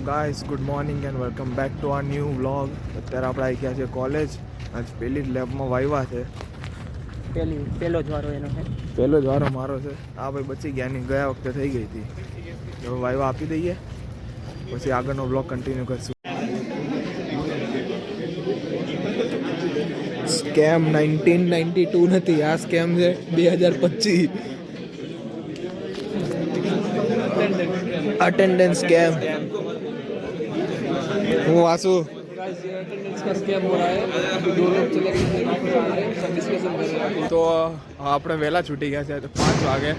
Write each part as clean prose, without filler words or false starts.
Guys good morning and welcome back to our new vlog. અત્યારે આપણે આવી ગયા છે કોલેજ. આજ પહેલી જ લેબમાં વાયવા છે. પહેલો જ વારો એનો છે. પહેલો જ વારો મારો છે. આ ભાઈ બચી ગયા ની ગયા વખતે થઈ ગઈ હતી. હવે વાયવા આપી દઈએ પછી આગળનો વ્લોગ કન્ટિન્યુ કરશું. સ્કેમ 1992 નથી, આ સ્કેમ છે 2025. Attendance scam. હું વાસુ તો આપણે વહેલા છૂટી ગયા છે. તો 5 વાગે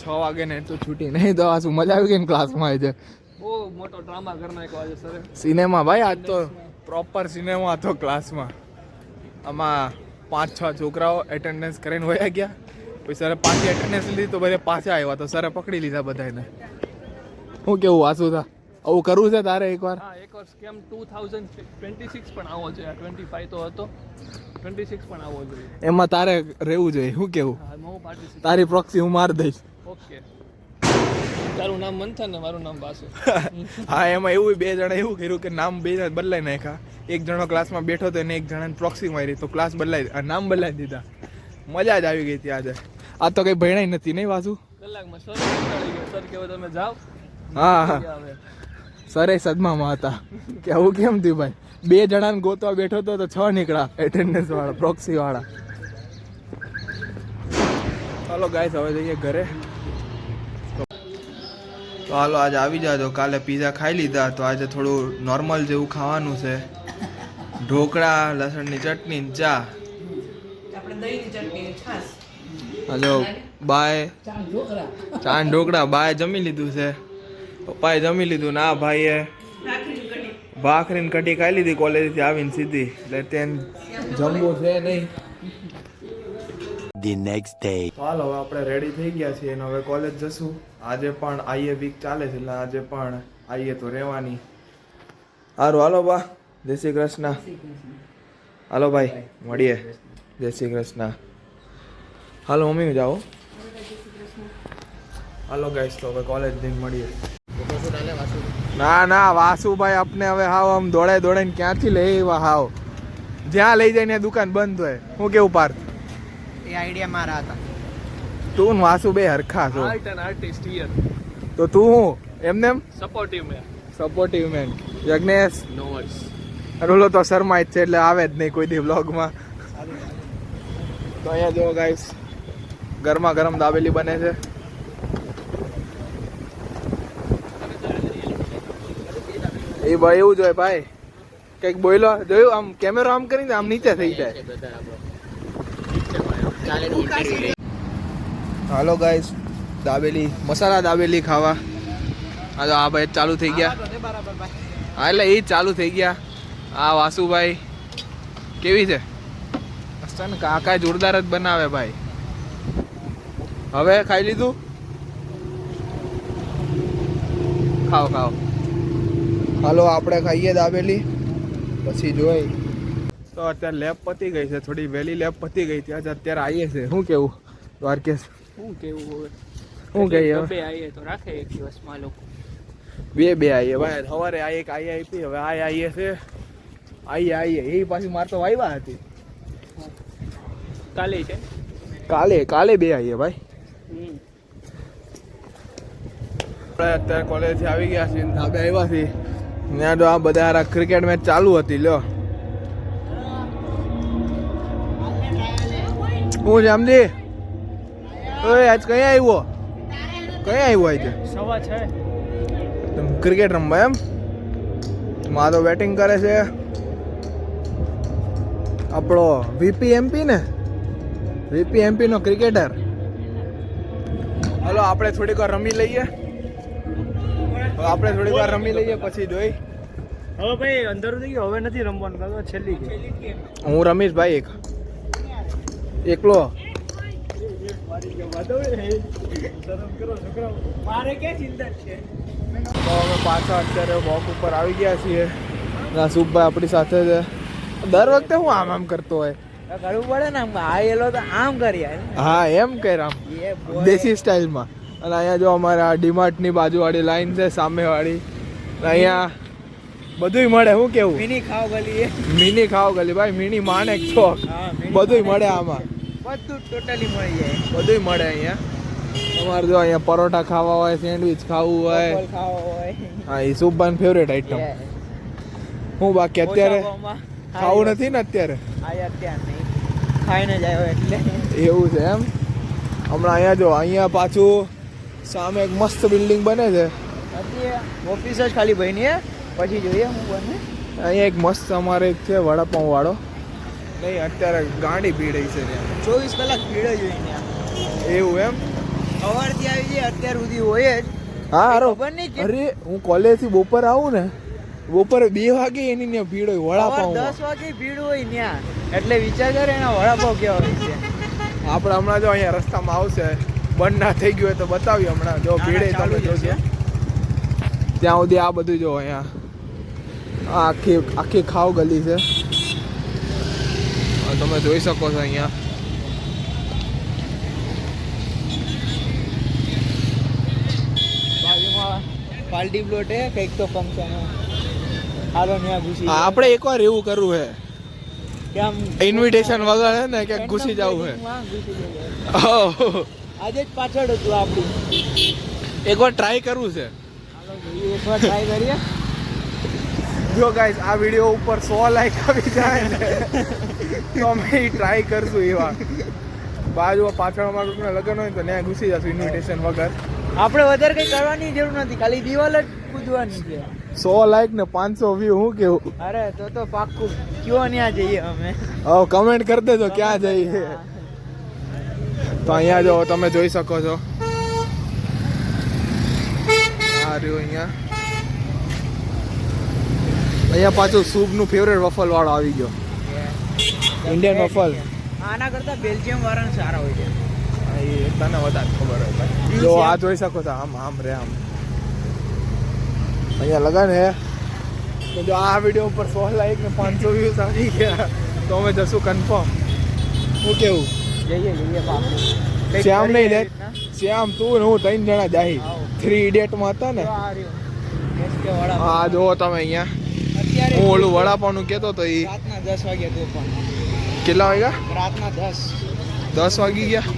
6 વાગે ને તો છૂટી નહીં. તો વાસુ મજા આવી ગઈ ને ક્લાસમાં આજે. બહુ મોટો ડ્રામા કરી નાખ્યો આજે સર. સિનેમા ભાઈ, આજ તો પ્રોપર સિનેમા હતો ક્લાસમાં. આમાં 5-6 છોકરાઓ એટેન્ડન્સ કરીને વયા ગયા. પછી સરે પાછી એટેન્ડન્સ લીધી તો બધા પાછા આવ્યા. તો સરે પકડી લીધા બધાને. હું કેવું વાસુ થા આવું કરવું છે તારે એકવાર? હા, એકવાર સ્કેમ 2026 પણ આવો જોઈએ. 25 તો હતો, 26 પણ આવો જોઈએ. એમાં તારે રહેવું જોઈએ. શું કેવું? હા, હું પાર્ટિસિપેટ. તારી પ્રોક્સી હું મારી દઈશ. ઓકે. તારું નામ મંથન ને મારું નામ વાસુ. હા, એમાં એવું 2 જણા એવું કર્યું કે નામ 2 બદલાઈ નાખ્યા. એક જણો ક્લાસમાં બેઠો હતો અને એક જણાને પ્રોક્સી મારી તો ક્લાસ બદલાઈ નામ બદલાઈ દીધા. મજા જ આવી ગઈ હતી આજે. આ તો કઈ ભણાઈ નથી નહીં વાસુ? કલાકમાં સર કંટાળી ગયા. સર કેવો તમે જાઓ. હા, સરે સદમામાં હતા કે આવું કેમ થયું ભાઈ? 2 જણાને ગોતવા બેઠો હતો તો 6 નીકળ્યા એટેન્ડન્સ વાળા, પ્રોક્સી વાળા. ચાલો ગાઈસ, હવે જઈએ ઘરે. તો હાલો આજે આવી જાજો. કાલે પીઝા ખાઈ લીધા તો આજે થોડું નોર્મલ જેવું ખાવાનું છે. ઢોકળા, લસણની ચટણી, ચા. Hello bye. ચા ઢોકળા બાય જમી લીધું છે. પપ્પાએ જમી લીધું ને આ ભાઈએ ભાખરીને કઢી ખાઈ લીધી કોલેજથી આવીને સીધી. એટલે તેને જમવું છે નહીં. The next day. ચાલો હવે આપણે રેડી થઈ ગયા છીએ અને હવે કોલેજ જશું. આજે પણ આઈએ વીક ચાલે છે એટલે આજે પણ આઈએ તો રહેવાની. સારું હાલો બા, જય શ્રી કૃષ્ણ. હાલો ભાઈ મળીએ. જય શ્રી કૃષ્ણ. હાલો મમ્મી જાઓ. હાલો ગાઈસ, તો હવે કોલેજ જઈને મળીએ. ના ના વાસુભાઈ આપને હવે હાવ આમ દોડાઈ દોડાઈને ક્યાંથી લઈ આવ્યા? હાવ જ્યાં લઈ જાય ને દુકાન બંધ હોય. હું કેવું પાર્થ? એ આઈડિયા મારા હતા. તું ને વાસુ બે હરખા છો. Art and artist here. તો તું હું એમને એમ supportive man. Supportive man. Yagnesh નો વર્ડ્સ. રોલો તો શર્મા જ છે એટલે આવે જ નહીં કોઈ દી વ્લોગમાં. તો અહીંયા જો ગાઈસ ગરમા ગરમ દાબેલી બને છે. એ ભાઈ એવું જોઈએ ભાઈ, કઈક બોલો જોયું? આમ કેમેરો આમ કરીને આમ નીચે થઈ જાય. હાલો ગાઈસ, દાબેલી મસાલા દાબેલી ખાવા. હા તો આ ભાઈ ચાલુ થઈ ગયા. હા એટલે એ જ ચાલુ થઈ ગયા. આ વાસુભાઈ કેવી છે? મસ્ત ને, કાકા જોરદાર જ બનાવે ભાઈ. હવે ખાઈ લીધું? ખાઓ ખાઓ. હાલો આપણે ખાઈએ દાબેલી પછી જોઈ. તો અત્યારે લેબ પતી ગઈ છે, થોડી વહેલી લેબ પતી ગઈ હતી. આજે અત્યારે આવીએ છે. શું કેવું દ્વારકેશ? શું કેવું હવે? શું કહીએ? બે આવીએ તો રાખે એક દિવસમાં લોકો. બે આવીએ ભાઈ. સવારે આ એક આઈ આપી, હવે આ આવીએ છે. આવીએ એ પાછી માર તો વાયવા હતી. કાલે છે. કાલે 2 આવીએ ભાઈ. આપણે અત્યારે કોલેજથી આવી ગયા છીએ, ધાબે આવ્યા છીએ. ત્યાં તો આ બધા ક્રિકેટ મેચ ચાલુ હતી. લ્યો હું જામજી ઓય આજ કઈ આવ્યો? આજે 6:15. તમે ક્રિકેટ રમવા એમ? માં તો બેટિંગ કરે છે આપણો વીપીએમપી ને, વીપીએમપી નો ક્રિકેટર. હલો આપણે થોડીક વાર રમી લઈએ. પછી જોઈ. હવે ભાઈ અંધારું થઈ ગયું, હવે નથી રમવાનું. છેલ્લી હું રમીશ ભાઈ એકલો. મારે ક્યાં ચિંતા છે? તો અમે પાછા અત્યારે વોક ઉપર આવી ગયા છીએ. સુખભાઈ આપણી સાથે છે. દર વખતે હું આમ કરતો હોય. કરવું પડે ને, આમ આયેલો તો આમ કરીએ. હા એમ કર, આમ દેશી સ્ટાઇલમાં. અને અહીંયા જો અમારા ડીમાર્ટની બાજુવાળી લાઈન છે સામેવાળી. અહીંયા બધુંય મળે. શું કેવું? મિની ખાવ ગલી મિની ખાવ ગલી ભાઈ, મિની માણેક ચોક, બધુંય મળે આમાં. બધું ટોટલી મળી જાય. બધુંય મળે અહીંયા. તમારે જો અહીંયા પરોઠા ખાવા હોય, સેન્ડવિચ ખાવું હોય, બપોર ખાવો હોય. હા એ સુબાન ફેવરેટ આઈટમ. હું બાકી અત્યારે ખાવું નથી ને અત્યારે? અત્યારે નહીં, ખાઈને જ આવ્યો એટલે. એવું છે એમ. હમણાં અહીંયા જો, અહીંયા પાછું સામે એક મસ્ત બિલ્ડિંગ બને છે. ઓફિસ જ ખાલી ભાઈની પછી જોઈએ હું બને. અહીંયા એક મસ્ત અમારે એક છે વડાપાઉં વાળો. નહીં અત્યારે ગાંડી ભીડ છે ત્યાં. 24 કલાક ભીડ જ હોય ત્યાં. એવું એમ? સવારથી આવી જાય અત્યાર સુધી હોય જ. હા હારો. ખબર નહીં કે અરે હું કોલેજથી બપોર આવું ને, બપોરે 2 વાગે એની ત્યાં ભીડ હોય વડાપાઉં. 10 વાગે ભીડ હોય ત્યાં. એટલે વિચાર કરે એના વડાપાઉં કેવા હોય છે. આપણે હમણાં જો અહીંયા રસ્તામાં આવશે, બંધ ના થઈ ગયું હોય તો બતાવ્યું. હમણાં જો ભીડે તમે જોજો. ત્યાં સુધી આ બધું જો અહીંયા આ આખી ખાવ ગલી છે. તમે જોઈ શકો છો અહીંયા. બાજુમાં પાર્ટી પ્લોટ હે, કંઈક તો ફંક્શન હે. હાલો ત્યાં ઘૂસી આપણે એકવાર એવું કરવું છે, કેમ ઇન્વિટેશન વગર હે ને ક્યાંક ઘૂસી જવું છે. આજે જ પાછળ હતું આપણી. એકવાર ટ્રાય કરવું છે. હાલો જોઈએ, એકવાર ટ્રાય કરીએ. જો ગાઈસ આ વિડીયો ઉપર 100 લાઈક આવી જાય ને તો અમે ટ્રાય કરશું. એવા બાજુ પાછળમાં કોઈકના લગ્ન હોય તો ત્યાં ઘૂસી જશું ઇન્વિટેશન વગર. આપણે વધારે કંઈ કરવાની જરૂર નથી, ખાલી દિવાલ જ કૂદવાની છે. 100 લાઈક ને 500 વ્યૂ. હું કેવું? અરે તો પાક્કું કયો ત્યાં જઈએ અમે. હવે કમેન્ટ કરી દેજો ક્યાં જઈએ. તો અહીંયા જો તમે જોઈ શકો છો, આ રહ્યું અહીંયા. અહીંયા પાછું સૂપનું ફેવરેટ વફલ વાળો આવી ગયો, ઇન્ડિયન વફલ. આના કરતા બેલ્જિયમ વાળા સારા હોય છે. એ તને વધારે ખબર હોય ભાઈ. જો આ જોઈ શકો છો, આમ રે આમ. અહીંયા લગન હે તો જો આ વિડીયો ઉપર 100 લાઈક ને 500 વ્યૂઝ આવી ગયા તો અમે જશું કન્ફર્મ. શું કેવું? જઈએ પાક્કું. શ્યામ નહીં લે, શ્યામ તું ને હું 3 જણા જાય. 3 ઇડિયટમાં હતા ને. હા જો તમે અહીંયા. હું ઓલું વડાપાવનું કહેતો તો એ રાતના 10 વાગ્યા તો પણ. કેટલા વાગ્યા? રાતના 10 વાગી ગયા.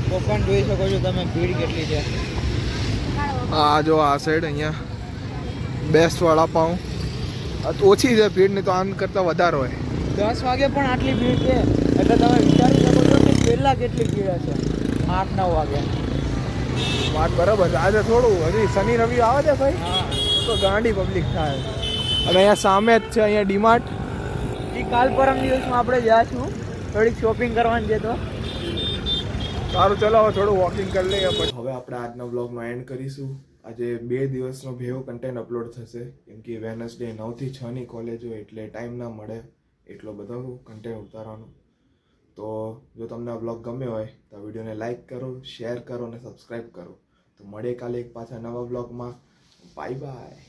તો પણ જોઈ શકો છો તમે ભીડ કેટલી છે. હા જો આ સાઈડ અહીંયા બેસ્ટ વડાપાઉં. ઓછી છે ભીડ, ને તો આમ કરતાં વધારે હોય. 10 વાગે પણ આટલી ભીડ છે એટલે તમે વિચારી શકો છો કે પહેલા કેટલી ભીડ હશે 8-9 વાગે. વાત બરાબર છે. આજે થોડું હજી શનિ રવિ આવે છે ભાઈ, હા તો ગાંડી પબ્લિક થાય. અને અહીંયા સામે જ છે અહીંયા ડીમાર્ટ. એ કાલ પરમ દિવસમાં આપણે જઈશું થોડીક શોપિંગ કરવાની છે. તો સારું ચલો હવે થોડું વોકિંગ કરી લઈએ. હવે આપણે આજના વ્લોગનો એન્ડ કરીશું. આજે 2 દિવસનો ભેગો કન્ટેન્ટ અપલોડ થશે, કેમ કે વેનસડે 9 થી 6 ની કોલેજ હોય એટલે ટાઈમ ના મળે એટલો બધો કન્ટેન્ટ ઉતારવાનો. તો જો તમને આ વ્લોગ ગમ્યો હોય તો વિડીયોને લાઈક કરો, શેર કરો અને સબસ્ક્રાઈબ કરો. તો મળીએ કાલે એક પાછા નવા વ્લોગમાં. Bye bye.